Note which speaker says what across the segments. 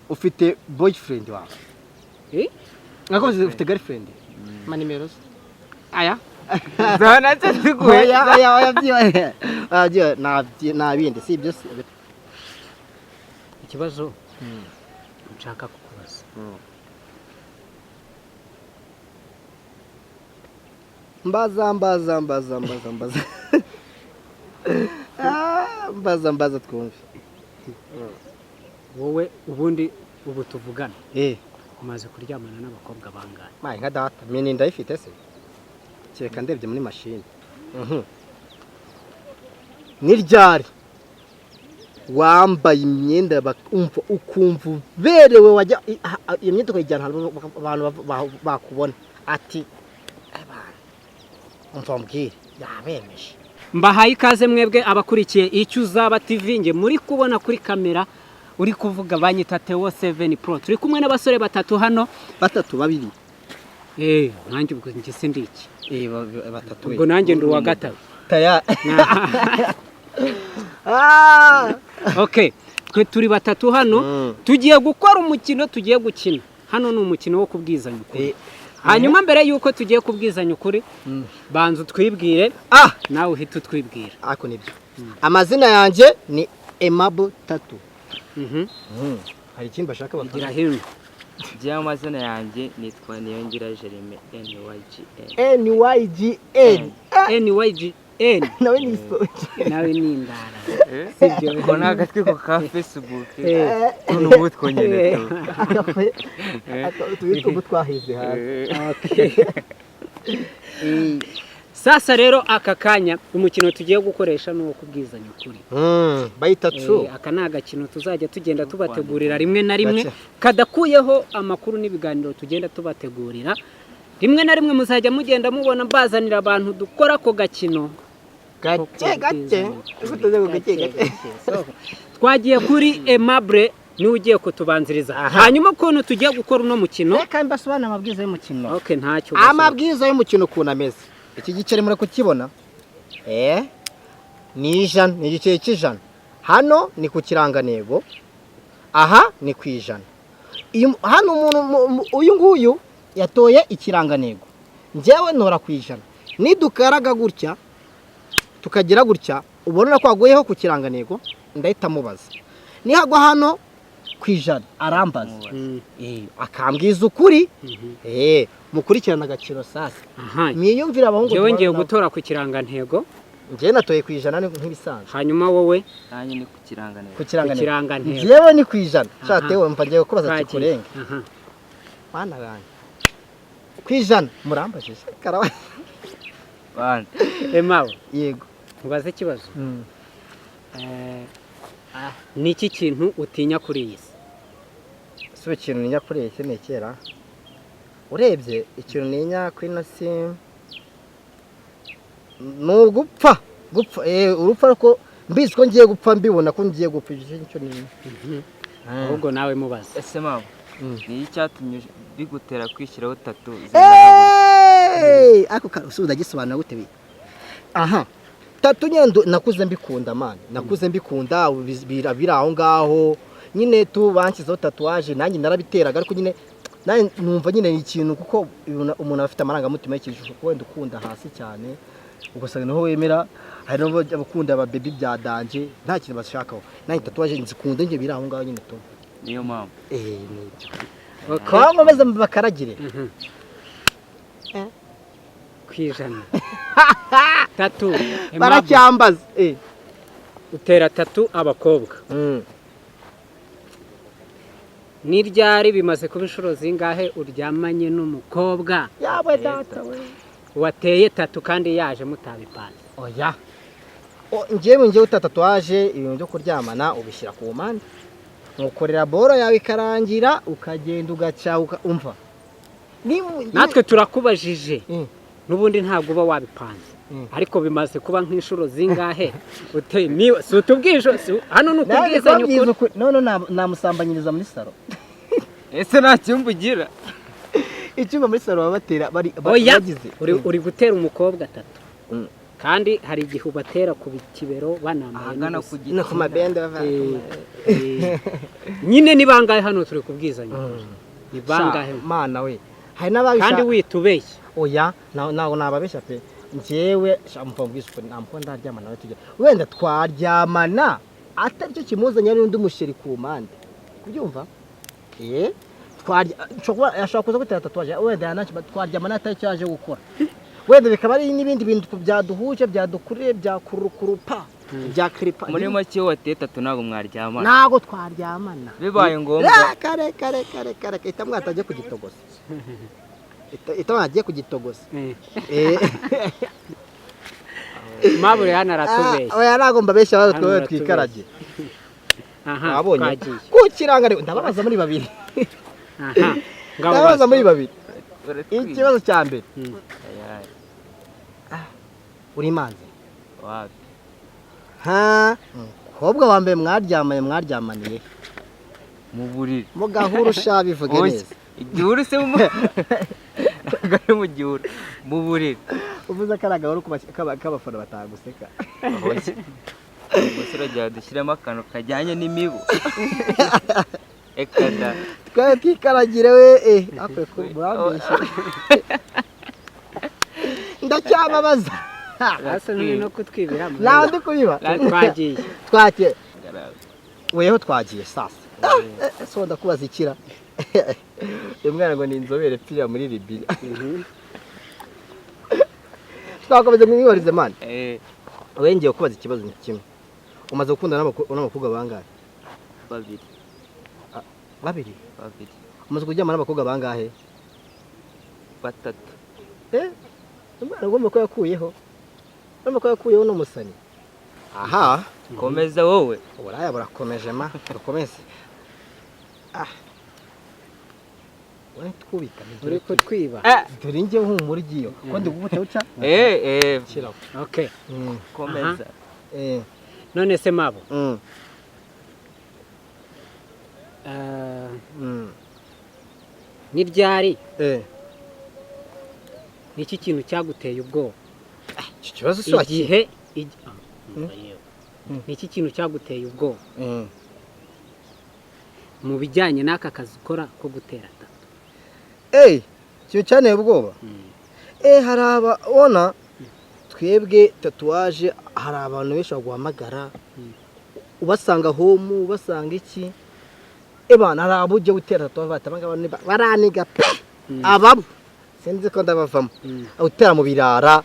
Speaker 1: ufite boyfriend wawe nakoze ufite girlfriend manimero aya
Speaker 2: zana cyatuguye
Speaker 1: aya nabindi si ibyo
Speaker 3: ikibazo nshaka kukubaza
Speaker 1: mbaza twumve
Speaker 3: wowe ubundi ubu tuvugana umaze kuryamana n'abakobwa bangahe
Speaker 1: mayi nka data mini ndayifite se cyeka ndebye muri machine niryari wambaye imyenda bakumva ukumva berewe wajya iyo myenda ukayijyana abantu bakubona ati umva mbwire yabemeje
Speaker 3: mbahaye ikaze mwebwe abakurikiye icyo uzaba TV nge muri kubona kuri kamera uri kuvuga banyita Theo 7 Pro turi kumwe n'abasore batatu hano
Speaker 1: babiri
Speaker 3: nanjye ubwo nge se ndiki
Speaker 1: batatu
Speaker 3: ubwo nanjye ndi uwa gatatu
Speaker 1: taya
Speaker 3: okay twe turi batatu hano tugiye gukora umukino tugiye gukina hano ni umukino wo kubwizanya ukuri hanyuma mbere yuko tugiye kubwizanya ukuri banza twibwire nawe uhita utwibwira
Speaker 1: ako nibyo amazina yanjye ni Aimable Tattoo hari ikindi bashaka
Speaker 3: bagira hino
Speaker 2: je amazina yanjye nitwa Niyongira Jeremy
Speaker 3: NYGN
Speaker 1: nawe ni isoje
Speaker 3: nawe ni indara sibyo
Speaker 2: ko nagatwi ko ka Facebook n'ubu twonyene
Speaker 1: tubitu twahize hasi
Speaker 3: sasa rero aka kanya umukino tugiye gukoresha no kubwizanya ukuri
Speaker 1: bayita true
Speaker 3: aka nagakino tuzajya tugenda tubategurira rimwe na rimwe kadakuyeho amakuru n'ibiganiro tugenda tubategurira rimwe na rimwe muzajya mugenda mubona bazanira abantu dukora ko gakino
Speaker 1: gake
Speaker 3: twagiye kuri Aimable niwe ugiye kutubanziriza hanyuma ukuntu tugiye gukora uno mukino
Speaker 1: reka mbasobanura amabwiriza y'umukino
Speaker 3: okay ntacyo
Speaker 1: amabwiriza y'umukino ukuntu ameze iki giceri muri kukibona ni ijana ni igiceri cy'ijana hano ni ku kirangantego aha ni ku ijana hano umuntu uyu nguyu yatoye ikirangantego njyewe ntora ku ijana nidukaraga gutya tukagira gutya ubona ko aguyeho ku kirangantego ndahita mubaza nihagwa hano ku ijana arambaza akambwiza ukuri mukurikirana agaciro sasa mwiyumvira abahungu
Speaker 3: jewe ngiye gutora ku kirangantego
Speaker 1: njye natoye ku ijana nk'ibisanzwe
Speaker 3: hanyuma wowe
Speaker 2: nanjye ni ku kirangantego
Speaker 1: ku kirangantego jewe ni ku ijana shatewe mva ngiye kubaza kikurenge bana bana ku ijana murambajije karawa
Speaker 2: bana
Speaker 3: Aimable
Speaker 1: yego
Speaker 3: ubaze ikibazo ni iki kintu utinya kuri iyi
Speaker 1: si ikintu ninya kuri iyi ni kera urebye ikintu ninya kuri ino si ni ugupfa urupfa ariko mbizi ko ngiye gupfa mbibona ko ngiye gupfa icyo ninya
Speaker 3: ahubwo nawe mubaze
Speaker 2: ese mama ni icyatumye bigutera kwishyiraho tattoo
Speaker 1: ako usubiza gisobanura gute aha tattoo nyendo nakuze mbikunda mani nakuze mbikunda biri aho ngaho nyine banshyizeho tatuwaje nanjye narabiteraga ariko nyine numva nyine ni ikintu kuko umuntu afite amarangamutima y'ikijisho wenda ukunda hasi cyane ugasanga niho wemera hari n'abakunda aba baby bya danje nta kintu bashakaho nanjye tatuwaje nzikunda njye biri aho ngaho nyine to
Speaker 2: niyo mama
Speaker 1: nibyo kwa ngomeza bakaragire
Speaker 3: kwijana tattoo
Speaker 1: baracyambaza
Speaker 3: utera tattoo abakobwa niryari bimaze kuba inshuro zingahe uryamanye n'umukobwa
Speaker 1: yawe data we
Speaker 3: wateye tattoo kandi yaje mutabipanze
Speaker 1: oya njyewe utatatuwaje ibintu byo kuryamana ubishyira ku mpande nkukorera boro yawe ikarangira ukagenda ugaca umva
Speaker 3: natwe turakubajije n'ubundi ntabwo uba wabipanze ariko bimaze kuba nk'inshuro zingahe niba si utubwisho hano ni ukubwizanya ukuri
Speaker 1: none namusambanyiriza muri salo
Speaker 2: ese nta cyumba ugira
Speaker 1: icyumba muri salo baba batera bagize
Speaker 3: uri gutera umukobwa tattoo kandi hari igihe ubatera ku kibero banambaye
Speaker 2: ahagana
Speaker 3: n'ubusa.
Speaker 2: ku giti
Speaker 1: no ku mabende
Speaker 3: nyine ni bangahe hano turi kubwizanya ni bangahe
Speaker 1: mana we hari
Speaker 3: kandi
Speaker 1: n'ababisha
Speaker 3: witubeshye
Speaker 1: oya ntabwo nababeshya pe njyewe mva mbwisukuri ntabwo ndaryamana nawe tujya wenda twaryamana atari cyo kimuzanye ari undi musheri ku mpande kubyumva ashobora kuza gutera tatuwaje wenda yanacyo twaryamana atari cyo yaje gukora wenda bikaba ari n'ibindi bintu byaduhuje byadukuriye byakurukurupa bya kiripa
Speaker 2: muri make wateye tatu ntabwo mwaryamana
Speaker 1: ntabwo twaryamana
Speaker 2: bibaye ngombwa
Speaker 1: kare ita mwatajya kugitogosa ita mwagiye kugitogosa
Speaker 3: mabure hano aratubeshya
Speaker 1: oya ntabwo mbabeshya aho twowe twikarage abonye ku kirangare ndababaza muri babiri ndababaza muri babiri ikibazo cya mbere uri manzi
Speaker 2: wapi
Speaker 1: kobwa wa mbere mwaryamaniye
Speaker 2: mu buriri
Speaker 1: mu gahuru sha bivuge neza
Speaker 2: igihuru se gari mu gihuru mu buriri
Speaker 1: uvuze ko ari agahuru k'abafana bataguseka
Speaker 2: ubwo rero dushyiremo akantu kajyanye n'imibu ekada
Speaker 1: twari twikaragire we akwe ko murambeshye ndacyababaza
Speaker 3: hasa no kutwibira
Speaker 1: nawe ndi kubiba twagiye weho twagiye sasa so ndakubaza ikira umwana ngo ni inzobere pfira muri Libya twakomeze mwihorize man wengeye kubaza ikibazo kimwe umaze gukundana n'abakobwa bangahe babiri umaze kuryamana n'abakobwa bangahe
Speaker 2: 3
Speaker 1: umwana ugomba ko yakuyeho n'umusani aha
Speaker 2: komeza wowe
Speaker 1: uburaya burakomeje ma rukomeze we twubika
Speaker 3: uri kutwiba
Speaker 1: dore njye humura igiyo ko ndi gubuta uca kiraho
Speaker 3: okay
Speaker 2: komeza
Speaker 3: none se mabo ni ryari niki kintu cyaguteye ubwoba
Speaker 1: iki kibazo si
Speaker 3: igihe niki kintu cyaguteye ubwoba mu bijyanye n'aka kazi ukora ko gutera tatu
Speaker 1: cyo cyane ubwoba hari abona twebwe tatuwaje hari abantu benshi baguhamagara ubasanga home ubasanga iki ebana hari abujye gutera tatuwaje batabanga baraniga ababo sinzi ko ndabavamo utera mu birara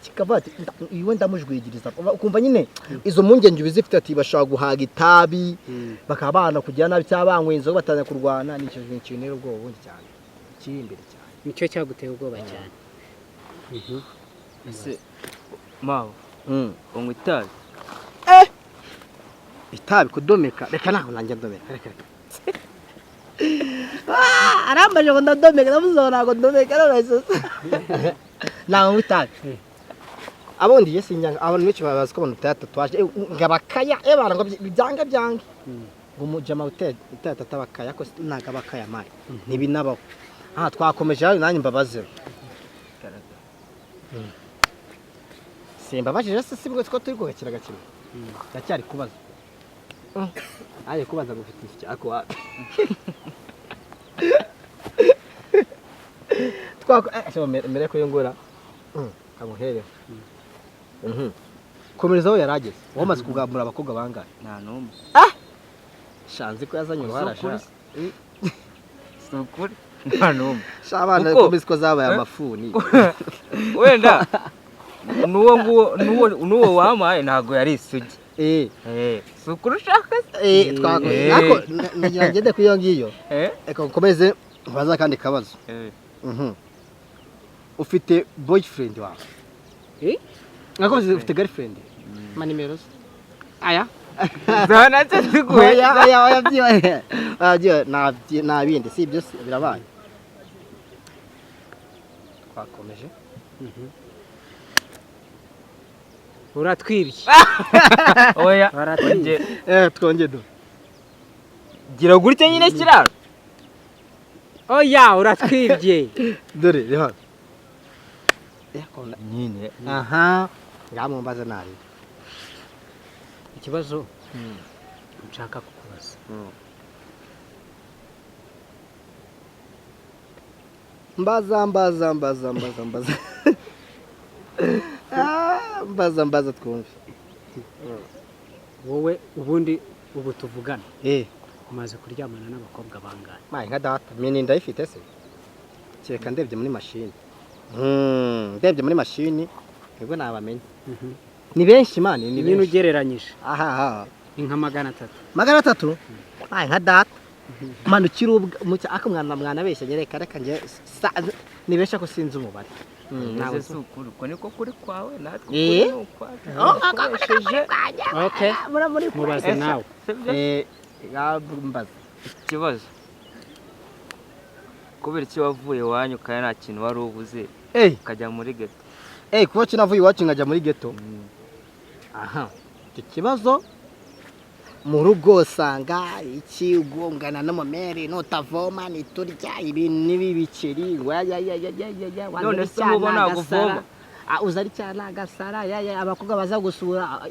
Speaker 1: kikavati iwe ndamujwigiriza ukumva nyine izo mpungenge ubizifite ati bashaka guhaga itabi bakabana kugira nabi cyabanywe inzo batanya kurwana nicyo kintu rero ubwoba bundi cyane kiri imbere cyane
Speaker 3: nicyo cyaguteye ubwoba cyane
Speaker 2: ese mawo unywa itabi
Speaker 1: itabi kudomeka reka naho nanjye ndomeka reka arambaje ngo ndadomeka namuzona ngo ndomeka none naho itabi abondi yesi nyanga abantu benshi babaza ko abantu tatuwaje ngabakaya ebana ngo byanga byange ngo mujama uteta tatabakaya ko nagabakaya mari nibinabaho twakomeje hayo nanjye mbabaze simba bajije se sibwo ko turi kugakira gakira ndacyari kubaza aye kubaza gufite iki ako wapi mbere ko yongora kamuhere komerezaho yarageze wamaze kugambura abakobwa bangahe
Speaker 2: nta numwe
Speaker 1: shanze ko yazanye uruhara sha
Speaker 2: sukuri nta numwe
Speaker 1: shabana komeze ko zabaye amafuni
Speaker 2: wenda nuwo wamaye ntago yari isugi sukuri ushaka
Speaker 1: twakoze ariko nagira ngende kuyo ngiyo eka komeze baza kandi kabazo ufite boyfriend wawe nakoze ufite girlfriend ma nimero aya
Speaker 2: zana tiguye
Speaker 1: aya byo nabindi si ibyo birabaye twakomeje
Speaker 3: uratwibye
Speaker 2: oya
Speaker 1: twonge do
Speaker 2: gira gutya nyine kiraro
Speaker 3: oya uratwibye
Speaker 1: dore rehano
Speaker 2: nyine
Speaker 1: aha ngamumbaza nari
Speaker 3: ikibazo nshaka kukubaza
Speaker 1: mbaza twumve
Speaker 3: wowe ubundi ubu tuvugana umaze kuryamana n'abakobwa bangahe
Speaker 1: mayi nka data mini ndayifite se kereka ndebye muri mashini ndebye muri mashini nibwo nabamenye ni benshi mani ni
Speaker 3: ibintu ugereranyije
Speaker 1: aha
Speaker 3: ni nka 300
Speaker 1: 300 mayi nka data manu kirubwa akamwana besha nyereka reka nje nibesha ko sinzi umubare
Speaker 2: nawe sukuru ko niko kuri kwawe natwe kuri ukwaje
Speaker 3: okay mubaze nawe
Speaker 1: mbaza
Speaker 2: ikibazo kubera iki wavuye wanyu kandi nta kintu wari ubuze ukajya muri ghetto
Speaker 1: kuba kinavuye iwacu nkajya muri ghetto aha icyo kibazo mu rugo usanga iki ugongana n'umumere nutavoma niturya ibintu n'ibibiceri
Speaker 2: none se mubona guvoma
Speaker 1: uzari cyane agasara abakobwa baza gusura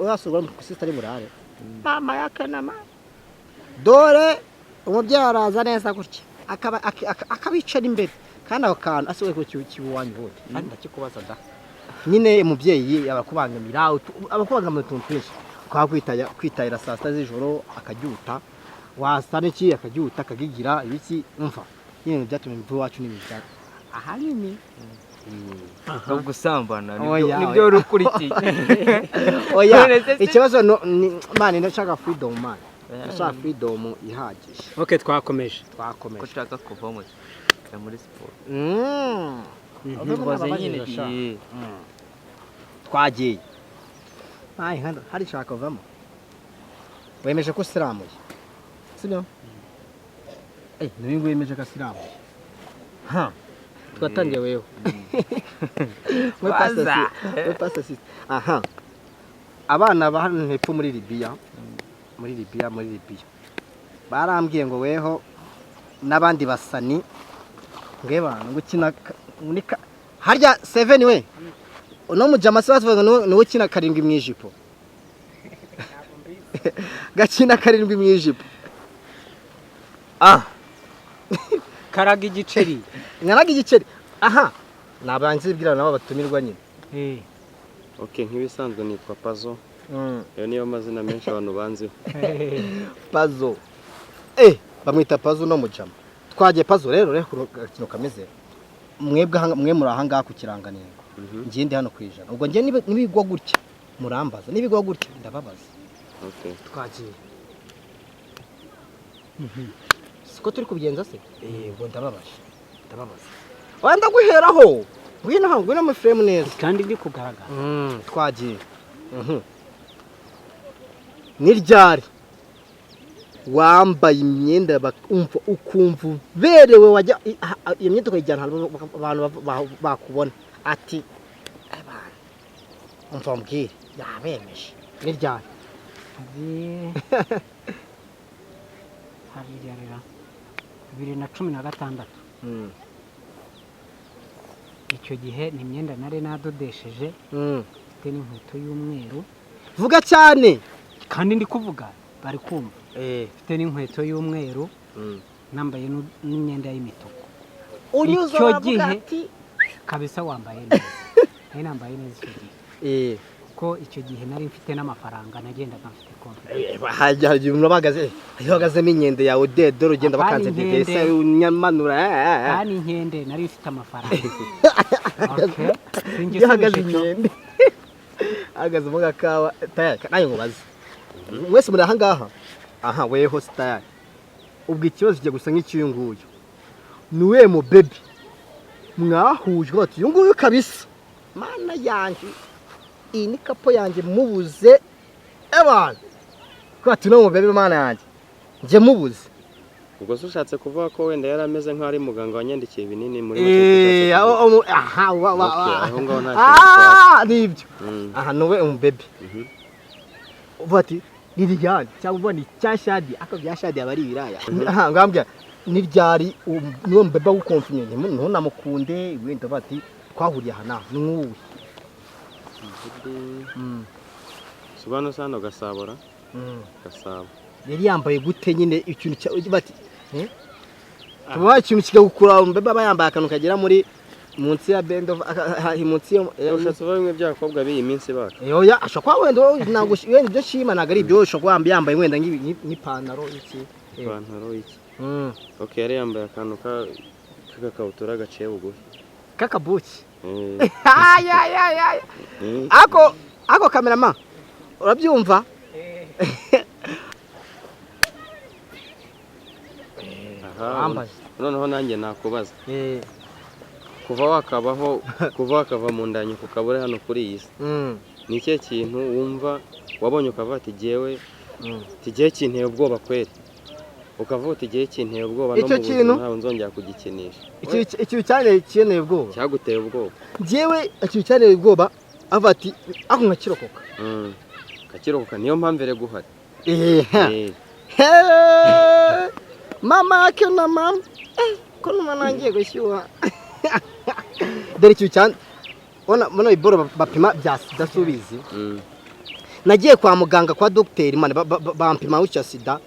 Speaker 1: urasura sister ari murare mama yakanama dore umubyeyi araza neza gutya akabicara imbere kandi ako kantu asiwe ku kibuwanyu hose kandi ndakikubaza da nyine umubyeyi abakubangamira utuntu twinshi kwa kwitayira saa sita z'ijoro akagyuta wasa n'iki akagyuta akagigira ibiki umva nyine byatumye imvu wacu n'ibijya ahanini
Speaker 2: gusambana nibyo rukurikiye
Speaker 1: oya ikibazo mani ndashaka freedom mani ndashaka freedom ihagije
Speaker 3: okay twakomeje
Speaker 2: ko ushaka kuvamo muri siporo
Speaker 1: twagiye hari shaka kuvamo wemeje ko siramuye sibyo niwe wemeje ko siramuye twatangiye wewe aha abana ba hano hepfo muri Libya barambwiye ngo weho n'abandi basani ngeba ngukina harya 7 we uno mujama se bavuga no ukina 7 mu ijipo gakina 7 mu ijipo
Speaker 3: karaga igiceri
Speaker 1: aha nabanze bwira nabo batumirwa nyine
Speaker 4: okay nk'ibisanzwe nitwa Pazo yo niyo mazina menshi abantu banziho
Speaker 1: Pazo bamwita Pazo no mujama twagiye Pazo rero kino kameze mwe muri ahanga ku kiranganiro ngiye ndi hano kwijana ubwo ngiye nibigwa gutya murambaza nibigwa gutya ndababaza
Speaker 4: okay
Speaker 1: twagiye siko turi kubigenza se ubwo ndababaje wanda guheraho ngwino mu frame neza
Speaker 3: kandi ndi kugaragara
Speaker 1: twagiye niryari wambaye imyenda ukumva berewe wajya iyo myenda ukayijyana abantu bakubona ati abantu umva mbwire yabemeje niryari
Speaker 3: habirira 2016 icyo gihe ni imyenda nari nadodesheje mfite n'inkweto y'umweru
Speaker 1: vuga cyane
Speaker 3: kandi ndi kuvuga bari kumva mfite n'inkweto y'umweru nambaye n'imyenda y'imituku icyo gihe kabisa wambaye neza nari nambaye neza icyo gihe ko icyo gihe nari mfite n'amafaranga nagendaga mfite konti
Speaker 1: hajya umuntu bahagazemo inkende yawe dedoro ugenda bakanze dedese unyamanura
Speaker 3: kandi inkende nari mfite amafaranga
Speaker 1: hagaze inkende hagaze mu gakawa tayari nayo ngubaze mwese muri ahangaha weho tayari ubwo ikibazo kijya gusa nk'icyo nguyu niwe mu baby mwahuje bati nguyu kabisa mana yanjye iyi ni kapo yanjye mubuze abantu ko ati no mu baby mana yanjye nje mubuze
Speaker 4: ubwo se ushatse kuvuga ko wenda yari ameze nk'ari muganga wanyandikiye ibinini muri
Speaker 1: nibyo aha niwe mu baby bati niryari cyangwa ubona icyashadi akabyashadi abari ibiraya ngambya niryari niwe mu baby gukonfine ntunamukunde wenda bati twahuriye aha nawe ni nk'uwuhe
Speaker 4: Subano sano Gasabora. Gasabo.
Speaker 1: yari yambaye gute nyine ikintu bati tuba ikintu kigakura baba yambaye akantu kagera muri munsi ya bend of munsi yo
Speaker 4: Ushatse bamwe byakobwa biyi minsi baka.
Speaker 1: Oya ashaka wenda ntabwo wenda ibyo shima naga ari ibyo ushaka yambaye wenda nk'ipantaro iki
Speaker 4: ipantaro iki. Okay, yari yambaye akantu k'agakabutura gaciye bugufi.
Speaker 1: Kakabuki. Ya. Ako cameraman. Urabyumva?
Speaker 4: Aha. Noneho nanjye nakubaza. Kuva wakava mu ndanyi ku kabure hano kuri iyi si. Ni ikihe kintu wumva wabonye ukava ati jewe tigiye kinteye ubwoba kweri. Ukavuga uti gihe kinteye ubwoba no mu buzima ntawe nzongera kugikinisha.
Speaker 1: Ikintu cyane kineye ubwoba.
Speaker 4: Cyaguteye ubwoba.
Speaker 1: Jewe ikintu cyane ubwoba avati ako nkakirokoka.
Speaker 4: Kakirokoka niyo mpamvu ere guhari.
Speaker 1: Mama ake na mama. Ko numa nangiye gushyuha. Dore ikintu cyane bona iboro bapima byasubizi. Nagiye kwa muganga kwa docteur man bampima uca sida.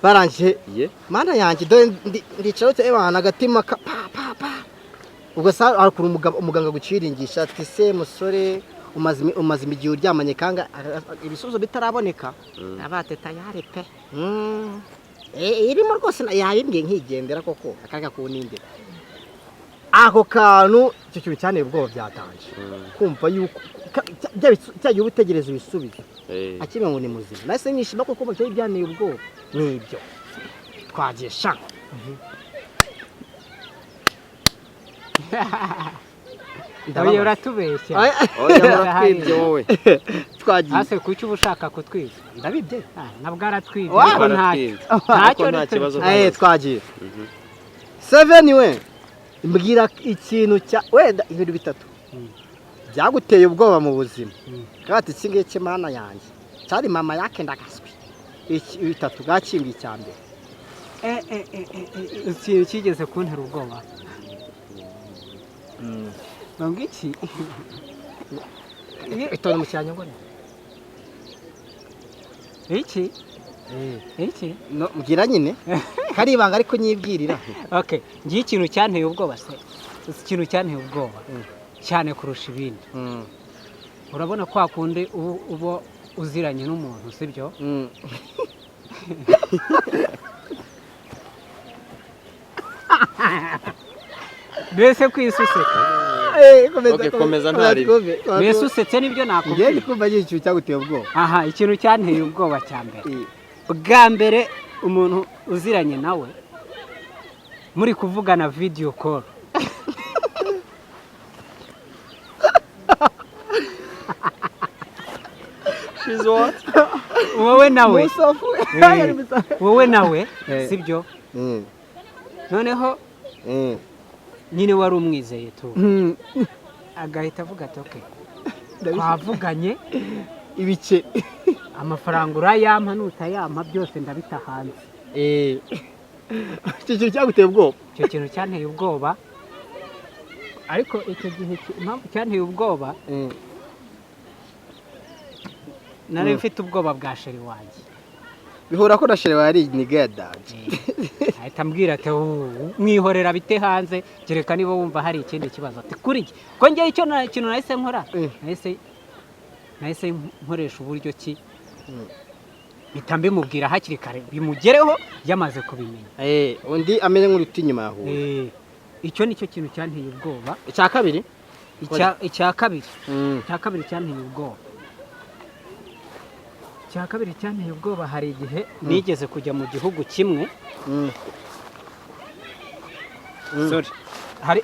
Speaker 1: Baranje mana yanjye do ndicarutse ebana agatima pa ubwo sa akuru umuganga guciringisha ati se musore umaze igihe uryamanye kanga ibisubizo bitaraboneka abate tayare pe irimo rwose yayimbye nkigendera koko akaga kunindira ako kantu cyo cyo cyane ubwoba byatanje kumva yuko cyagiye ubutegereza ibisubizo akimwe ngo ni muzima nase nishima koko mu cyo byaneye ubwoba nibyo twagiye sha
Speaker 3: Oya uratubeshya.
Speaker 4: Oya uratwibye wowe.
Speaker 1: Twagiye.
Speaker 3: Ase kuki ubushaka kutwiza?
Speaker 1: Ndabibye.
Speaker 3: Nabwo aratwibye ariko ntacyo
Speaker 4: kibazo.
Speaker 1: Twagiye. 7 we. Mbwira ikintu cya wenda ibintu bitatu. Byaguteye ubwoba mu buzima. Kati singe cy'Imana yanjye. Cyari mama yake ndagaswi. Iki bitatu gakimbye cyambere.
Speaker 3: Ikintu kigeze kuntera ubwoba. Ntabwo iki
Speaker 1: itora mu cyanya ngo
Speaker 3: iki
Speaker 1: no mbwira nyine kari ibanga ariko nyibwirira.
Speaker 3: Okay, ngiye ikintu cyanteye ubwoba se. Ikintu cyanteye ubwoba cyane kurusha ibindi. Urabona kwa kundi ubo uziranye n'umuntu sibyo? Bese kwisuseka.
Speaker 4: Okay, komeza ntari.
Speaker 3: Bese usetse nibyo nakubwiye.
Speaker 1: Ngiye kumva ikintu cyaguteye ubwoba.
Speaker 3: Aha, ikintu cyanteye ubwoba cyambere. Bwa mbere umuntu uziranye nawe muri kuvugana video call.
Speaker 4: She's what?
Speaker 3: Wowe nawe sibyo? Noneho nyine wari umwizeye tu agahita avuga ati okay twavuganye
Speaker 1: ibice
Speaker 3: amafaranga urayampa nutayampa byose ndabita hanze
Speaker 1: icyo kintu cyaguteye ubwoba.
Speaker 3: Icyo kintu cyanteye ubwoba ariko icyo gihe impamvu cyanteye ubwoba nari mfite ubwoba bwa sheri wanjye.
Speaker 1: Bihora ko na sheri wari niga danje.
Speaker 3: Ahita mbwira ati mwihorera bite hanze kereka niba wumva hari ikindi kibazo ati kuri iki ko ngiye icyo kintu nahise nkora nahise nkoresha uburyo ki bitambe mubwira hakiri kare bimugereho yamaze kubimenya
Speaker 1: undi amenye nk'uruti nyuma yaho.
Speaker 3: Icyo nicyo kintu cyanteye ubwoba.
Speaker 1: Icya kabiri
Speaker 3: cyanteye ubwoba. Cya kabiri cyanteye ubwoba hari igihe nigeze kujya mu gihugu kimwe.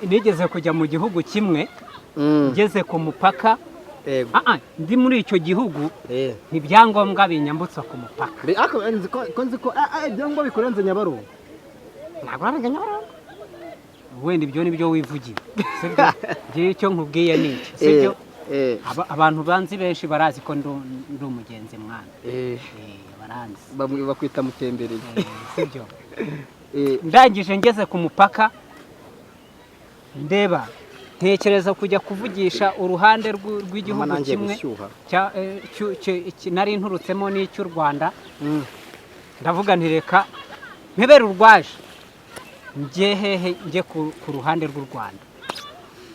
Speaker 3: Nigeze kujya mu gihugu kimwe ngeze ku mupaka. Ndi muri icyo gihugu ntibyangombwa binyambutsa ku mupaka.
Speaker 1: Nzi ko ibyangombwa bikurenze Nyabarongo. Ntabwo ari Nyabarongo.
Speaker 3: Wenda ibyo nibyo wivugiye. Sibyo? Ngiye icyo nkubwiye ni iki. Sibyo? Abantu banzi benshi barazi ko ndi umugenzi mwana. Baranzi.
Speaker 1: Bamwe bakwita mutembereye.
Speaker 3: Sibyo? Ndangije ngeze ku mupaka ndeba ntekereza kujya kuvugisha uruhande rw'igihugu kimwe nari nturutsemo n'icy'u Rwanda. Ndavuga nti reka mpebere urwaje njye hehe njye ku ruhande rw'u Rwanda.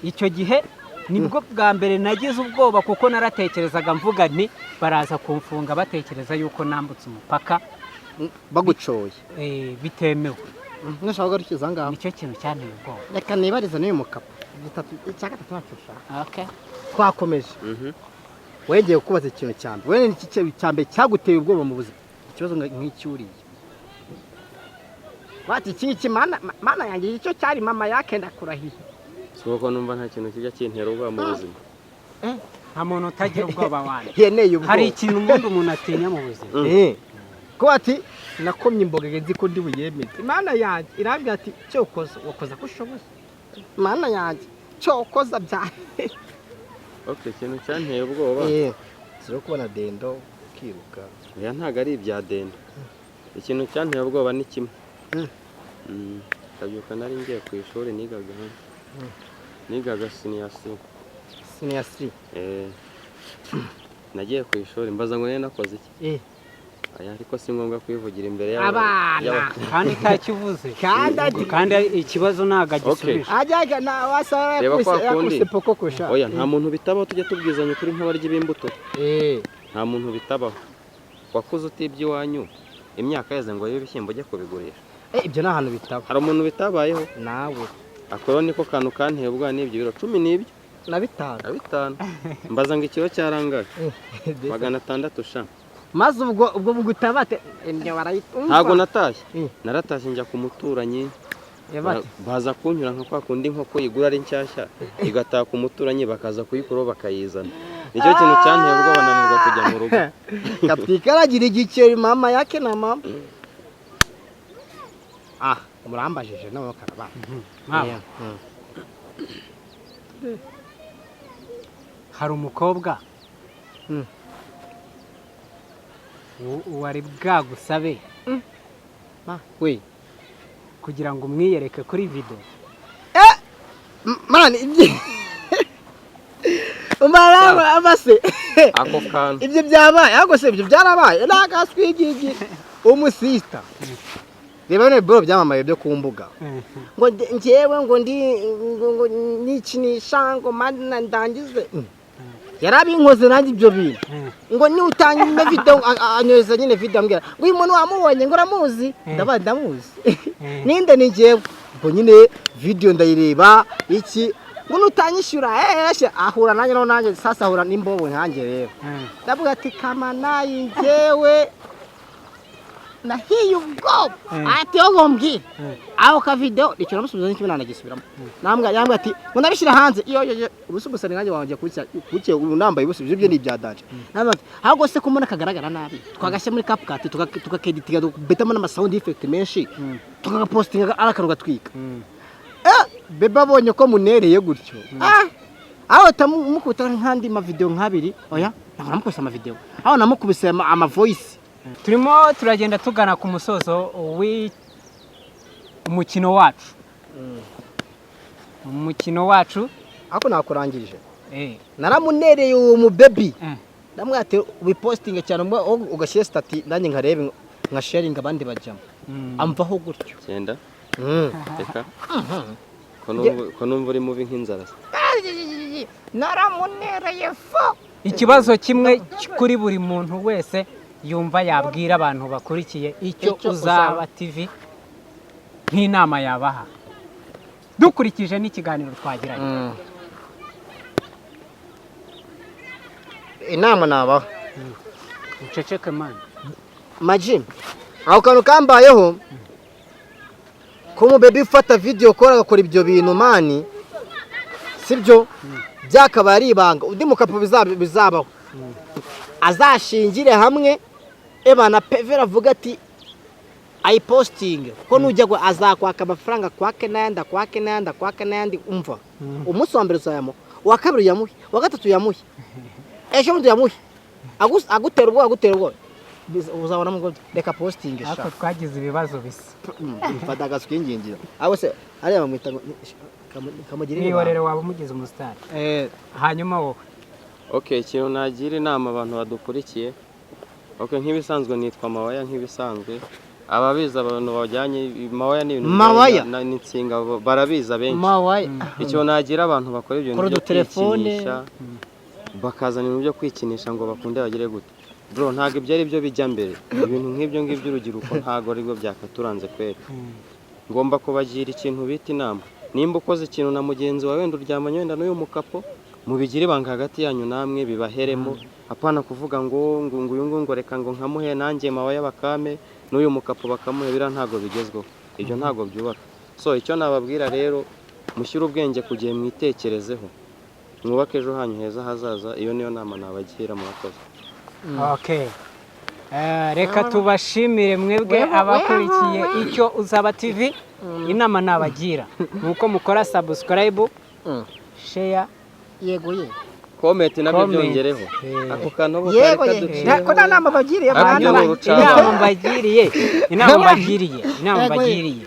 Speaker 3: Icyo gihe nibwo bwa mbere nagize ubwoba kuko naratekerezaga mvuga nti baraza kumfunga batekereza yuko nambutse umupaka
Speaker 1: bagucoye
Speaker 3: bitemewe.
Speaker 1: Nashaka garukiza ngaho
Speaker 3: nicyo kintu cyanteye ubwoba.
Speaker 1: Reka nibariza n'uyu mukapa icya gatatu nacusha.
Speaker 3: Okay,
Speaker 1: twakomeje. Wegeye kubaza ikintu cyambe wewe ni iki cyambe cyaguteye ubwoba mu buzima ikibazo nk'icyuriye wati iki mana yanjye icyo cyari mama yake ndakurahiye
Speaker 4: soko numva nta kintu kijya kintera ubwoba mu buzima.
Speaker 3: Nta muntu utagira ubwoba wanjye.
Speaker 1: Yeneye ubwoba.
Speaker 3: Hari ikintu umuntu atinya mu buzima.
Speaker 1: Ko ati nakomye imboga nzi ko ndi buyemeze. Imana yanjye irambwira ati cyokoza wakoza ko ushoboye. Imana yanjye cyokoza byahe.
Speaker 4: Okay, ikintu cyanteye ubwoba.
Speaker 1: Siro kubona dendo kiruka.
Speaker 4: Oya ntago ari ibya dendo. Ikintu cyanteye ubwoba ni kimwe. Kabyuka nari ngiye ku ishuri nigaga senior C. Nagiye ku ishuri mbaza ngo nakoze iki? Aya ariko si ngombwa kwivugira imbere
Speaker 3: y'abana kandi utakivuze kandi ikibazo ntago agisubije.
Speaker 1: Ajyaga na wasara yakuse poko kusha.
Speaker 4: Oya nta muntu bitabaho tujya tubwizanya kuri nk'abarya b'imbuto. Nta muntu bitabaho. Wakuze utibye iwanyu imyaka yeze ngo y'ibishyimbo ujye kubigurisha.
Speaker 1: Ibyo nta hantu bitaba.
Speaker 4: Hari umuntu bitabayeho
Speaker 1: nawe.
Speaker 4: Akora niko kantu kanteye ubwa n'ibyo biro 10 n'ibyo
Speaker 1: na 5.
Speaker 4: Mbaza ngo ikiro cyarangaye 600 sha.
Speaker 1: Maze ubwo gutabate ibyo barayitumva.
Speaker 4: Ntago natashye. Naratashye njya ku muturanyi. Baza kunyura nka kwa kundi nkoko igura ari nshyashya igataha ku muturanyi bakaza kuyikuro bakayizana. Nicyo kintu cyanteye ubwo bananirwa kujya mu rugo.
Speaker 1: Kapikaragira igiceri mama yake na mama. Murambajije nawe karaba.
Speaker 3: Hari umukobwa wari bwagusabe
Speaker 1: we
Speaker 3: kugira ngo umwiyereke kuri video.
Speaker 1: Man umara abase
Speaker 4: ako kantu
Speaker 1: ibyo byabaye ahubwo se ibyo byarabaye nagaswigigi umusista. Reba ne bro byamamaye byo kumbuga ngo njewe ngo nikinisha ngo mana ndangize yarabinkoze nanjye ibyo bintu ngo nyutanye video anyoza nyine video ambwira ngo uyu muntu wamubonye ngo ramuzi ndamuzi ninde ni njewe ngo nyine video ndayireba iki ngo nutanyishyura ahura nanjye sasa ahura n'imbobo nkanjye rero ndavuga ati kama nayi njewe nahiye ubwoba ati ogombwira aho ka video ikira musubiza n'ikimwe nanagisubiramo yambwa ati ngo nabishira hanze iyo ubusubusane nkanjye wanje kuke unambaye ubusubije ibyo ni ibyadanje nabati ahubwo se kumona kagaragara nabi twagashe muri CapCut tukakeditiga betamo n'ama sound effect menshi tukapostinga arakano gatwika beba bonye ko munereye gutyo aho tamukuta nkandi ma video nkabiri oya namukosa ama video aho namukubise ama voice.
Speaker 3: Turimo turagenda tugana ku musozo umukino wacu. Umukino wacu
Speaker 1: ako nakurangije. Naramunereye uwo mu baby. Ndamwate ubipostinga cyane ugashyira stati nanjye nkarebe nka sharing abandi bajyamo. Amvaho gutyo.
Speaker 4: Cyenda. Reka. Ko numva uri mubi nk'inzara.
Speaker 1: Naramunereye fo.
Speaker 3: Ikibazo kimwe kuri buri muntu wese yumva yabwira abantu bakurikiye icyo Uzaba TV nk'inama yabaha dukurikije n'ikiganiro twagiranye.
Speaker 1: Inama nabaha
Speaker 3: uceceke man
Speaker 1: Majim aho kantu kambayeho ko mu baby ufata video akora ibyo bintu mani sibyo byakaba ari ibanga undi mukapo bizabaho azashingire hamwe ebana pevera avuga ati ayiposting ko nujya ngo azakwaka amafaranga kwake nayandi umva umunsi wa mbere uzayamo wa kabiri yamuhe wa gatatu yamuhe ejo mundi yamuhe agutera ubwo uzabona ngo reka posting
Speaker 3: ariko
Speaker 1: sha
Speaker 3: twagize ibibazo bisa
Speaker 1: mfata agaswingingira abo se ariya bamwita kamugirira
Speaker 3: niyorere waba umugize umusitari hanyuma wowe
Speaker 4: okay ikintu nagira inama abantu badukurikiye okay nk'ibisanzwe nitwa Mawaya nk'ibisanzwe ababizi abantu bajyanye Mawaya ni ibintu
Speaker 1: Mawaya
Speaker 4: n'insinga barabiza benshi
Speaker 1: Mawaya
Speaker 4: icyo nagira abantu bakora ibyo
Speaker 1: Kora
Speaker 4: byo
Speaker 1: udutelefone.
Speaker 4: kwikinisha bakazana ibintu byo kwikinisha ngo bakunde bagire gute bro ntabwo ibyo ari byo bijya mbere ibintu nk'ibyo ngibyo urubyiruko ntabwo ari bwo byakaturanze kwera ngomba kubagira ikintu bita inama nimba ukoze ikintu na mugenzi wawe wenda uryamanye wenda n'uyu mukapo mubigire ibanga hagati yanyu namwe bibaheremo apana kuvuga ngo uyu ngo reka ngo nkamuhe nanjye Mawaya bakame n'uyu mukapo bakamuhe bira ntago bigezweho ibyo ntago byubaka so icyo nababwira rero mushyire ubwenge kugiye mwitekerezeho mwubake ejo hanyu heza hazaza iyo niyo nama nabagira murakoze
Speaker 3: okay reka tubashimire mwebwe abakurikiye icyo uzaba TV inama nabagira nuko mukora subscribe share
Speaker 1: yego ye
Speaker 4: comment nabyo byongereho ako kantu bo kari
Speaker 1: yego
Speaker 4: kaduciye
Speaker 1: ko nta nama bagiriye
Speaker 3: inama mbagiriye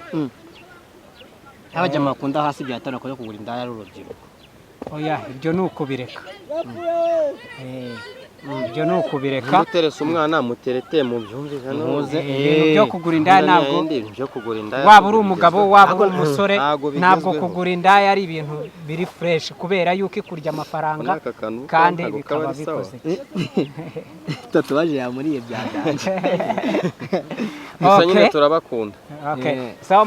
Speaker 1: abajya makunda hasi byatana ko kugura indaya ari urubyiruko
Speaker 3: oya ibyo nuko bireka ibyo nuko bireka
Speaker 4: muterese umwana muterete mu byumvikana
Speaker 3: ibintu byo kugura indaya ntabwo
Speaker 4: byo kugura indaya
Speaker 3: waba uri umugabo waba uri umusore ntabwo kugura indaya ari ibintu biri fresh kubera yuko ikurya amafaranga kandi bikaba bikoze
Speaker 1: tatuwaje ya muri byaganje
Speaker 4: gusa nyine turabakunda
Speaker 3: okay sawa